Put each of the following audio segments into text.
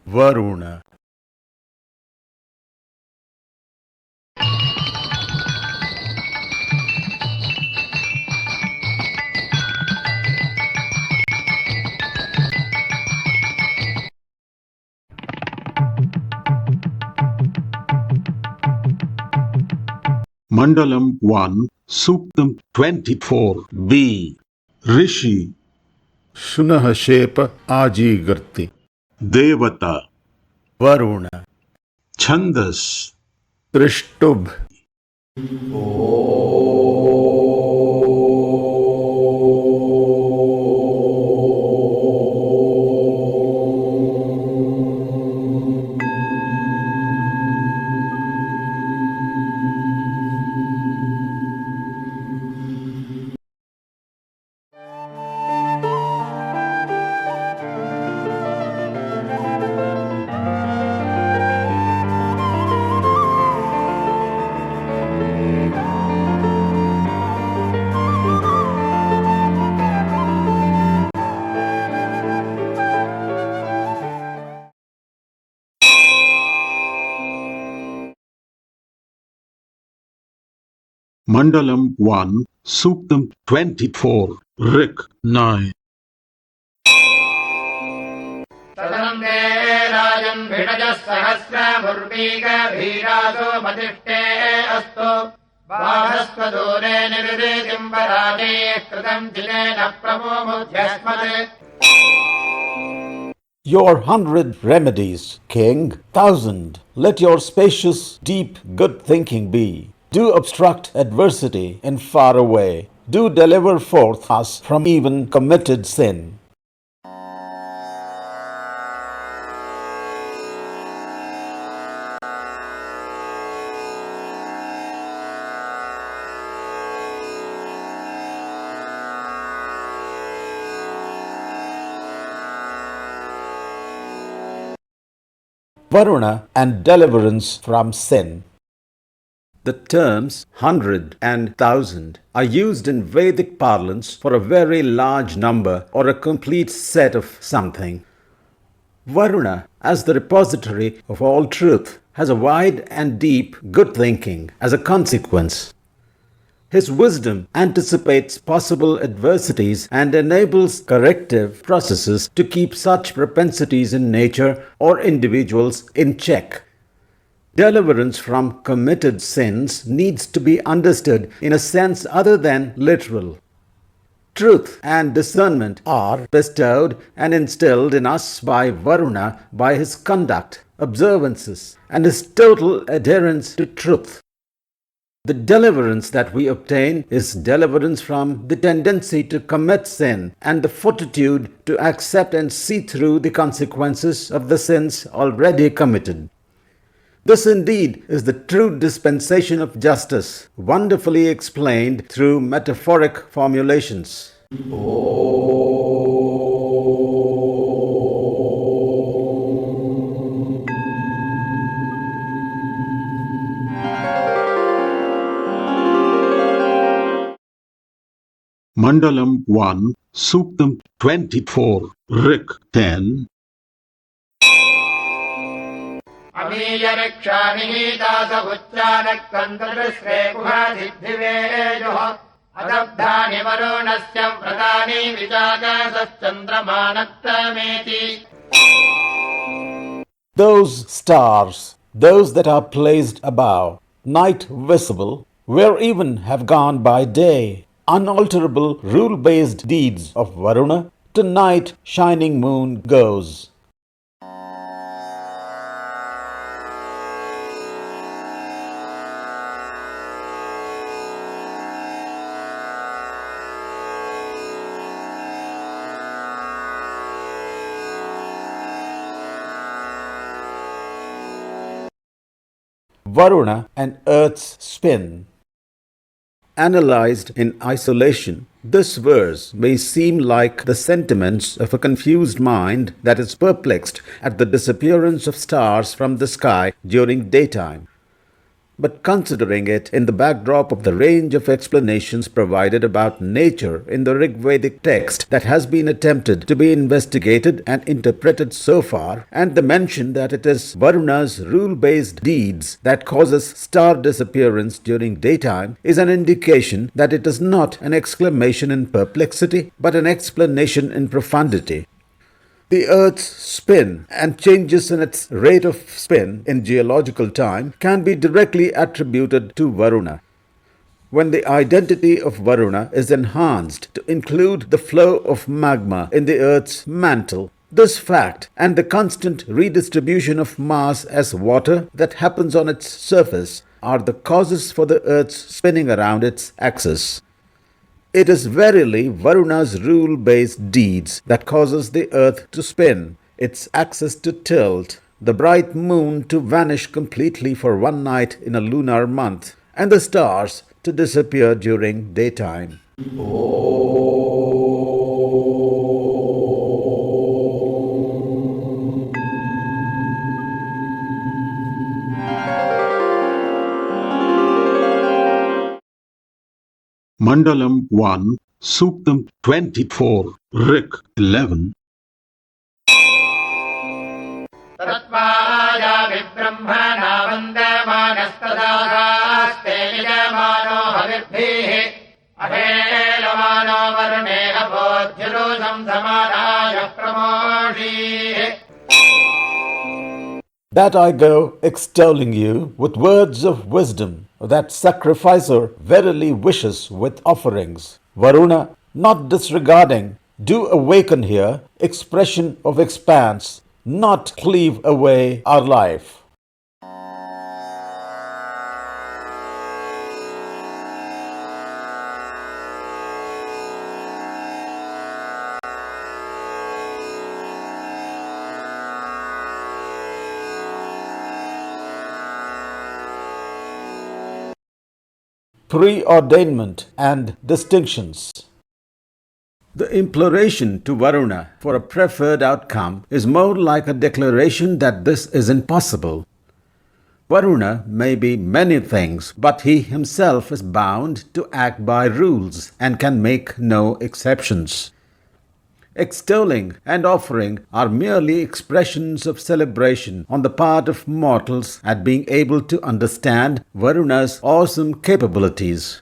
Varuna. Mandalam 1, Suktam 24B. Rishi, Shunah Shepa Aji Garti. Devata, Varuna. Chandas, Trishtubh. Mandalam 1, Suktam 24, Rik 9. तदन्ते राजन् भिषजः सहस्रमुर्वीगभीरासो मतिष्ठे अस्तु बाधस्वदूरे निरुदितिम् पराजये कृतम् चिनेन प्रमोमुध्यस्मत् Your 100 remedies, king, 1,000. Let your spacious, deep, good thinking be. Do obstruct adversity and far away. Do deliver forth us from even committed sin. Varuna and deliverance from sin. The terms 100 and 1,000 are used in Vedic parlance for a very large number or a complete set of something. Varuna, as the repository of all truth, has a wide and deep good thinking as a consequence. His wisdom anticipates possible adversities and enables corrective processes to keep such propensities in nature or individuals in check. Deliverance from committed sins needs to be understood in a sense other than literal. Truth and discernment are bestowed and instilled in us by Varuna by his conduct, observances, and his total adherence to truth. The deliverance that we obtain is deliverance from the tendency to commit sin and the fortitude to accept and see through the consequences of the sins already committed. This indeed is the true dispensation of justice, wonderfully explained through metaphoric formulations. Mandalam 1, Suktam 24, Rik 10. अमीयरक्षानिहीतास उच्चानक्कन्तदृश्रे गुहासिद्धिवेजुः अदब्धानि वरुणस्य व्रतानि विजागासश्चन्द्रमानत्तमेति Those stars, those that are placed above, night visible, where even have gone by day, unalterable rule-based deeds of Varuna, to night shining moon goes. Varuna and Earth's spin. Analyzed in isolation, this verse may seem like the sentiments of a confused mind that is perplexed at the disappearance of stars from the sky during daytime. but considering it in the backdrop of the range of explanations provided about nature in the Rigvedic text that has been attempted to be investigated and interpreted so far, and the mention that it is Varuna's rule-based deeds that causes star disappearance during daytime, is an indication that it is not an exclamation in perplexity, but an explanation in profundity. The Earth's spin and changes in its rate of spin in geological time can be directly attributed to Varuna. When the identity of Varuna is enhanced to include the flow of magma in the Earth's mantle, this fact and the constant redistribution of mass as water that happens on its surface are the causes for the Earth's spinning around its axis. It is verily Varuna's rule-based deeds that causes the earth to spin, its axis to tilt, the bright moon to vanish completely for one night in a lunar month, and the stars to disappear during daytime. Mandalam 1, Suktam 24, Rik 11. तत्त्वाया विब्रह्मणा वन्दमानस्तदास्ते यजमानो हविर्भिः अहेलमानो वरुणेन भोज्युरुषं समानाय प्रमोषीः. That I go extolling you with words of wisdom, that sacrificer verily wishes with offerings. Varuna, not disregarding, do awaken here, expression of expanse, not cleave away our life. Preordainment and distinctions. The imploration to Varuna for a preferred outcome is more like a declaration that this is impossible. Varuna may be many things, but he himself is bound to act by rules and can make no exceptions. Extolling and offering are merely expressions of celebration on the part of mortals at being able to understand Varuna's awesome capabilities.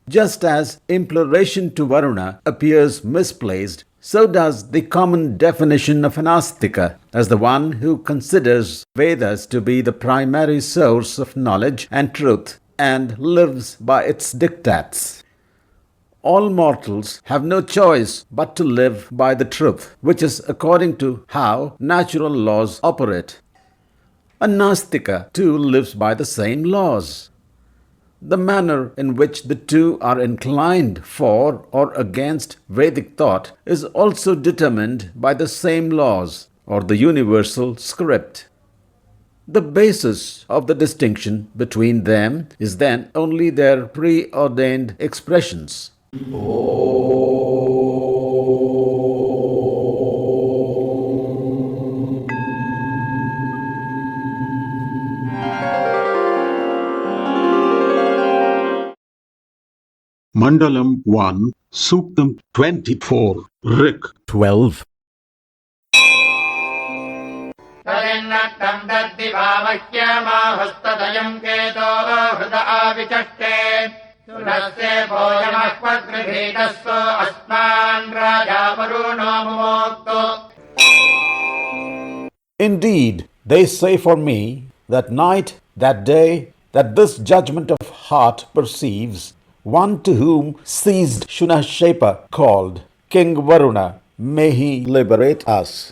Just as imploration to Varuna appears misplaced, so does the common definition of an astika as the one who considers Vedas to be the primary source of knowledge and truth and lives by its diktats. All mortals have no choice but to live by the truth, which is according to how natural laws operate. A Nastika too lives by the same laws. The manner in which the two are inclined for or against Vedic thought is also determined by the same laws, or the universal script. The basis of the distinction between them is then only their preordained expressions. Mandalam 1, Suktam 24, Rik 12. तदिन्नक्तं दद्दिवामह्यमाहुस्तदयं केतो हृद आविचष्टे सुरस्य भोजमह्वद्गृहीतस्सो अस्मान् राजा वरुणो मुमोक्तो. Indeed, they say for me, that night, that day, that this judgment of heart perceives, one to whom ceased Shunashepa called, King Varuna, may he liberate us.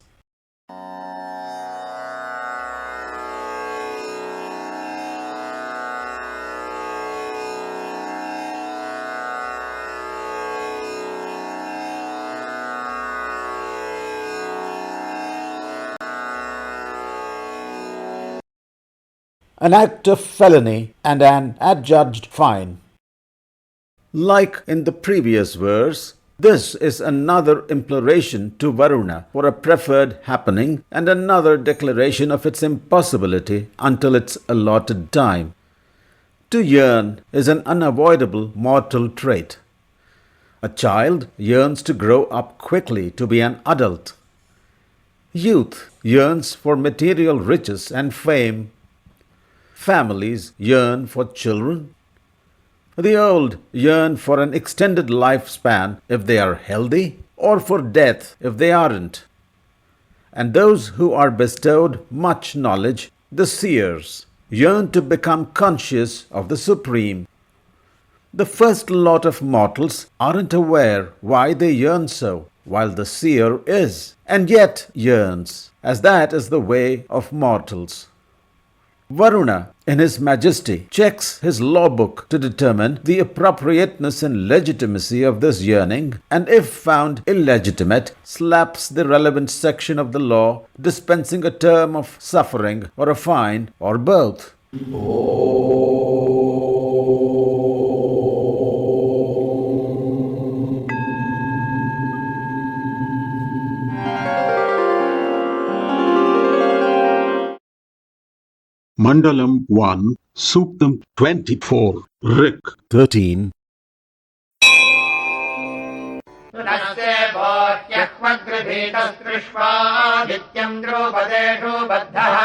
An act of felony and an adjudged fine. Like in the previous verse, this is another imploration to Varuna for a preferred happening and another declaration of its impossibility until its allotted time. To yearn is an unavoidable mortal trait. A child yearns to grow up quickly to be an adult. Youth yearns for material riches and fame. Families yearn for children. The old yearn for an extended lifespan if they are healthy, or for death if they aren't. And those who are bestowed much knowledge, the seers, yearn to become conscious of the Supreme. The first lot of mortals aren't aware why they yearn so, while the seer is, and yet yearns, as that is the way of mortals. Varuna, in his majesty, checks his law book to determine the appropriateness and legitimacy of this yearning, and if found illegitimate, slaps the relevant section of the law, dispensing a term of suffering or a fine or both. Mandalam 1, Suktam 24, Rik 13. तस्य भोत्यक्मग्रभीतस्पृष्ट्वादित्यम् द्रुपदेषु बद्धः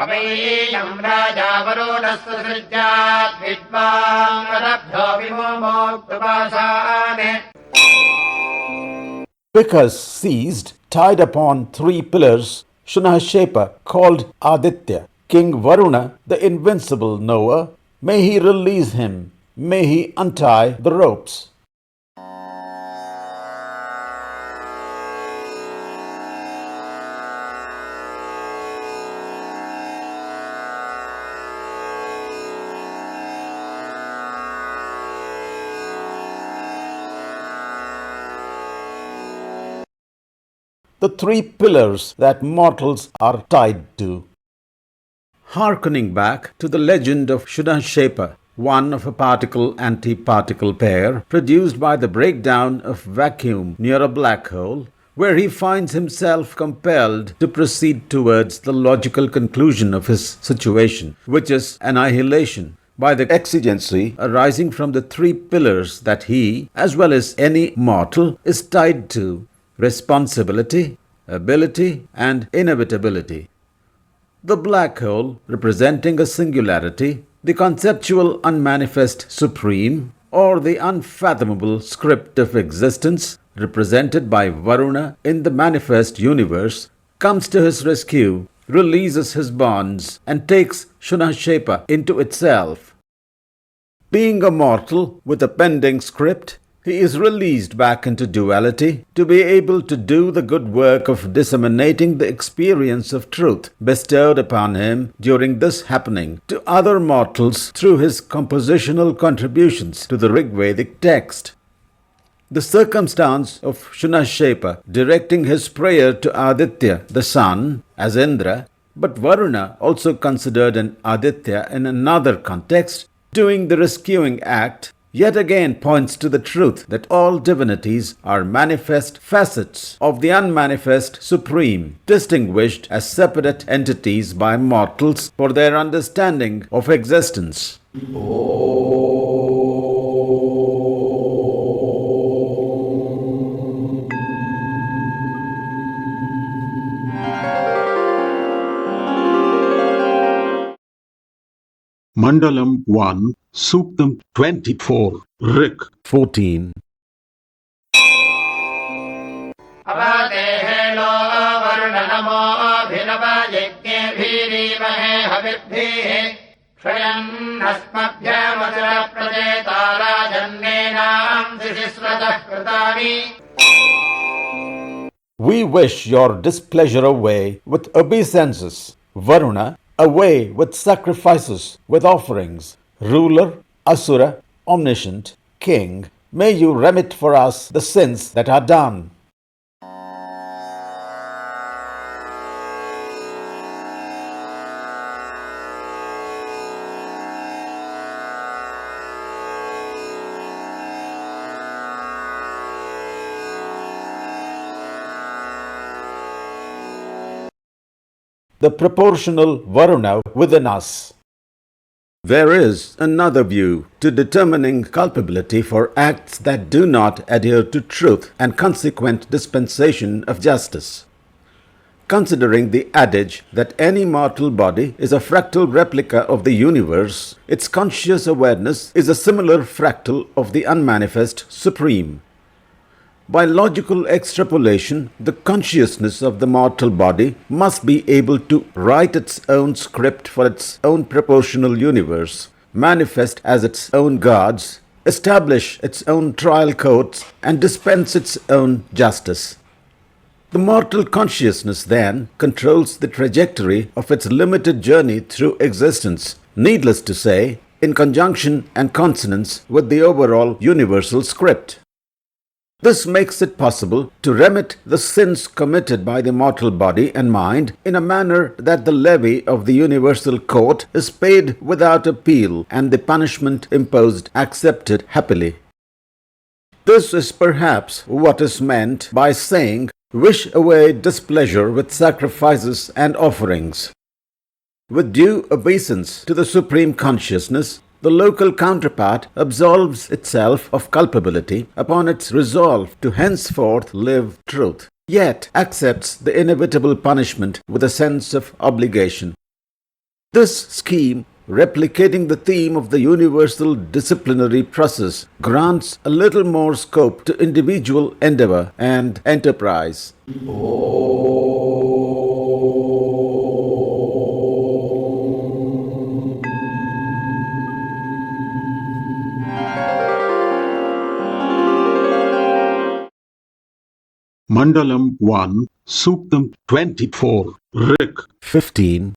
अवैयम् राजा वरुणस्य सृज्यात् विद्वान् रब्धो विमोक्तुपासाने. Because seized, tied upon 3 pillars, Shunashepa called Aditya, King Varuna, the invincible knower, may he release him, may he untie the ropes. The 3 pillars that mortals are tied to. Harkening back to the legend of Shunashepa, one of a particle-antiparticle pair produced by the breakdown of vacuum near a black hole, where he finds himself compelled to proceed towards the logical conclusion of his situation, which is annihilation, by the exigency arising from the 3 pillars that he, as well as any mortal, is tied to: responsibility, ability, and inevitability. The black hole, representing a singularity, the conceptual unmanifest supreme, or the unfathomable script of existence, represented by Varuna in the manifest universe, comes to his rescue, releases his bonds, and takes Shunashepa into itself. Being a mortal with a pending script, he is released back into duality to be able to do the good work of disseminating the experience of truth bestowed upon him during this happening to other mortals through his compositional contributions to the Rigvedic text. The circumstance of Shunashepa directing his prayer to Aditya, the sun, as Indra, but Varuna, also considered an Aditya in another context, doing the rescuing act, yet again points to the truth that all divinities are manifest facets of the unmanifest Supreme, distinguished as separate entities by mortals for their understanding of existence. Mandalam 1, Suktam 24, Rik 14. अवदेहेलो वरुणनमो अभिनवयज्ञेभिरीमहे हविर्भिः क्षयन्नस्मभ्यमसुरप्रजेताराजन्येनाम् शिशिस्रतः कृतानि. We wish your displeasure away with obeisances, Varuna, away with sacrifices, with offerings. Ruler, Asura, omniscient, king, may you remit for us the sins that are done. The proportional Varuna within us. There is another view to determining culpability for acts that do not adhere to truth and consequent dispensation of justice. Considering the adage that any mortal body is a fractal replica of the universe, its conscious awareness is a similar fractal of the unmanifest Supreme. By logical extrapolation, the consciousness of the mortal body must be able to write its own script for its own proportional universe, manifest as its own gods, establish its own trial courts, and dispense its own justice. The mortal consciousness then controls the trajectory of its limited journey through existence, needless to say, in conjunction and consonance with the overall universal script. This makes it possible to remit the sins committed by the mortal body and mind in a manner that the levy of the universal court is paid without appeal and the punishment imposed accepted happily. This is perhaps what is meant by saying, "Wish away displeasure with sacrifices and offerings." With due obeisance to the Supreme Consciousness, the local counterpart absolves itself of culpability upon its resolve to henceforth live truth, yet accepts the inevitable punishment with a sense of obligation. This scheme, replicating the theme of the universal disciplinary process, grants a little more scope to individual endeavor and enterprise. Mandalam 1, Suktam 24, Rik 15.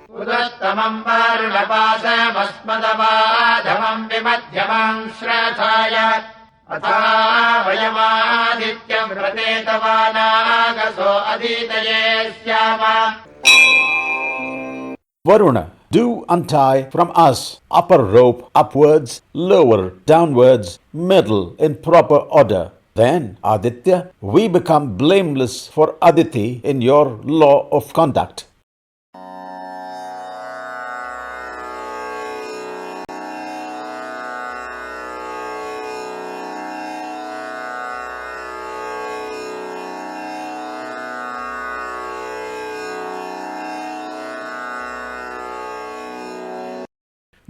उदत्तमम् वारुणपाशमस्मदवाधमम् विमध्यमाम् श्रथाय अथा वयमादित्यम् प्रतेतवानागसो अधीतये स्याम. Varuna, do untie from us upper rope upwards, lower downwards, middle in proper order. Then, Aditya, we become blameless for Aditi in your law of conduct.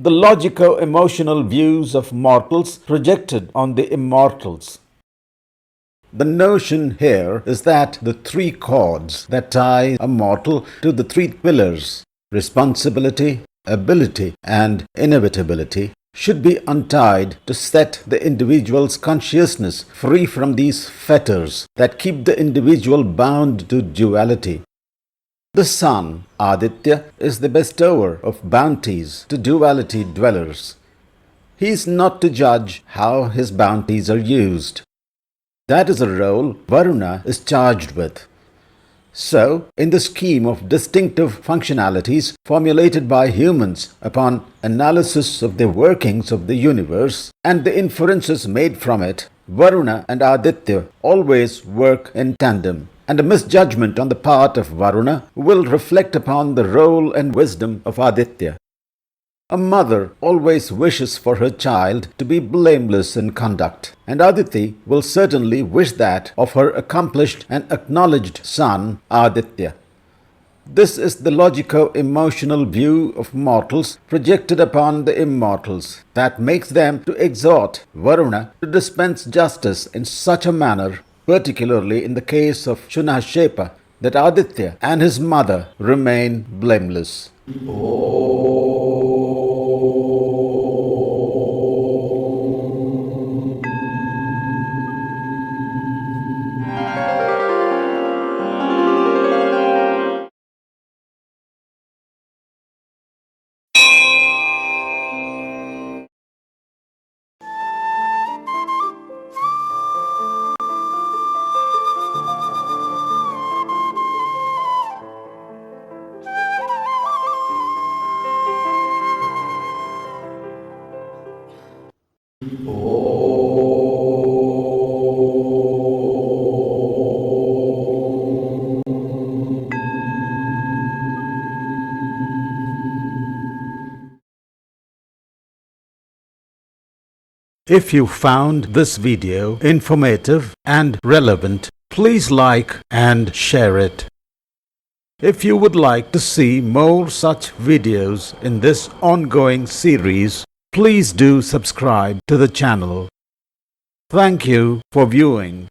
The logico-emotional views of mortals projected on the immortals. The notion here is that the three cords that tie a mortal to the three pillars, responsibility, ability, and inevitability, should be untied to set the individual's consciousness free from these fetters that keep the individual bound to duality. The sun, Aditya, is the bestower of bounties to duality dwellers. He is not to judge how his bounties are used. That is a role Varuna is charged with. So, in the scheme of distinctive functionalities formulated by humans upon analysis of the workings of the universe and the inferences made from it, Varuna and Aditya always work in tandem, and a misjudgment on the part of Varuna will reflect upon the role and wisdom of Aditya. A mother always wishes for her child to be blameless in conduct, and Aditi will certainly wish that of her accomplished and acknowledged son Aditya. This is the logico-emotional view of mortals projected upon the immortals that makes them to exhort Varuna to dispense justice in such a manner, particularly in the case of Shunashepa, that Aditya and his mother remain blameless. If you found this video informative and relevant, please like and share it. If you would like to see more such videos in this ongoing series, please do subscribe to the channel. Thank you for viewing.